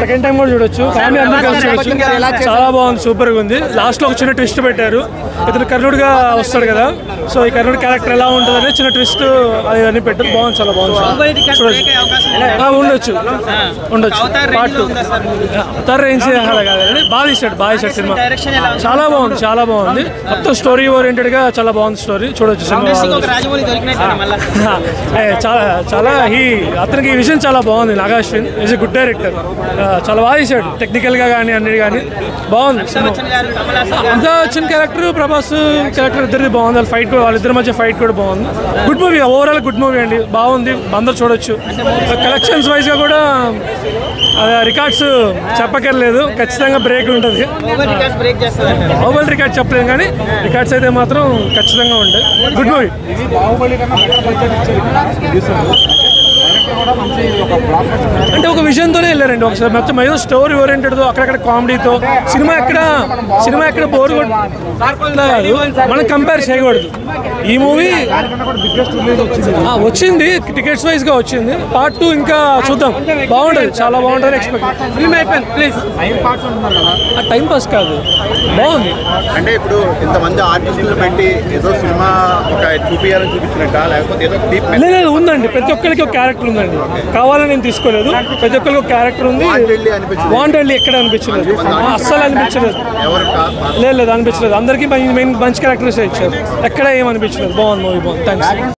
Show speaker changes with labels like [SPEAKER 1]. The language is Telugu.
[SPEAKER 1] సెకండ్ టైం కూడా చూడొచ్చు, ఫ్యామిలీ అందరూ కలిసి చూడొచ్చు. చాలా బాగుంది, సూపర్గా ఉంది. లాస్ట్ లో ఒక చిన్న ట్విస్ట్ పెట్టారు, ఇతను కర్ణుడిగా వస్తాడు కదా, సో ఈ కర్ణుడి క్యారెక్టర్ ఎలా ఉంటుందని చిన్న ట్విస్ట్ అది అన్ని పెట్టారు. బాగుంది, చాలా బాగుంది. ఉండొచ్చు పార్ట్ 2 అవతార్ రేంజ్ కాదండి. బాగా తీసాడు సినిమా. చాలా బాగుంది, చాలా బాగుంది. మొత్తం స్టోరీ ఓరియంటెడ్ గా చాలా బాగుంది స్టోరీ. చూడొచ్చు సినిమా. చాలా చాలా అతనికి ఈ విషయం చాలా బాగుంది. Naga Ashwin is a good director. చాలా బాగా తీసాడు, టెక్నికల్ గా కానీ అన్నిటి కానీ బాగుంది. అంతా వచ్చిన క్యారెక్టర్, ప్రభాస్ క్యారెక్టర్ ఇద్దరిది బాగుంది. వాళ్ళిద్దరి మధ్య ఫైట్ కూడా బాగుంది. Good movie, overall good movie అండి, బాగుంది. అందరు చూడొచ్చు. కలెక్షన్స్ వైజ్ గా కూడా రికార్డ్స్ చెప్పక్కర్లేదు, ఖచ్చితంగా బ్రేక్ ఉంటుంది. బాహుబలి రికార్డ్ చెప్పలేము కానీ రికార్డ్స్ అయితే మాత్రం ఖచ్చితంగా ఉంటాయి. Good movie. అంటే ఒక విజన్తోనే వెళ్ళారండి. ఒకసారి మొత్తం ఏదో స్టోరీ ఓరియంటెడ్తో, అక్కడక్కడ కామెడీతో. సినిమా ఎక్కడ బోర్ కాదు, మనం కంపేర్ చేయకూడదు. ఈ మూవీ వచ్చింది టికెట్స్ వైజ్ గా వచ్చింది. పార్ట్ 2 ఇంకా చూద్దాం, బాగుంటుంది, చాలా బాగుంటుంది. ఎక్స్పెక్ట్ ఫిల్మ్ అయిపోయింది. ప్లీజ్ టైం పాస్ కాదు, బాగుంది.
[SPEAKER 2] అంటే ఇప్పుడు ఇంతమంది ఆర్టిస్టులు పెట్టి ఏదో సినిమా ఒక చూపించాలని చూపించినట్ట, లేకపోతే ఏదో
[SPEAKER 1] లేదు ఉందండి. ప్రతి ఒక్కరికి ఒక క్యారెక్టర్ ఉందండి, కావాలని నేను తీసుకోలేదు. ప్రతి ఒక్కరికి ఒక క్యారెక్టర్ ఉంది. వాంటెడ్లీ ఎక్కడ అనిపించలేదు, అస్సలు అనిపించలేదు. లేదు అనిపించలేదు. అందరికీ మంచి క్యారెక్టర్స్ ఇచ్చారు, ఎక్కడ ఏమనిపించలేదు. బాగుంది మూవీ, బాగుంది. థ్యాంక్స్.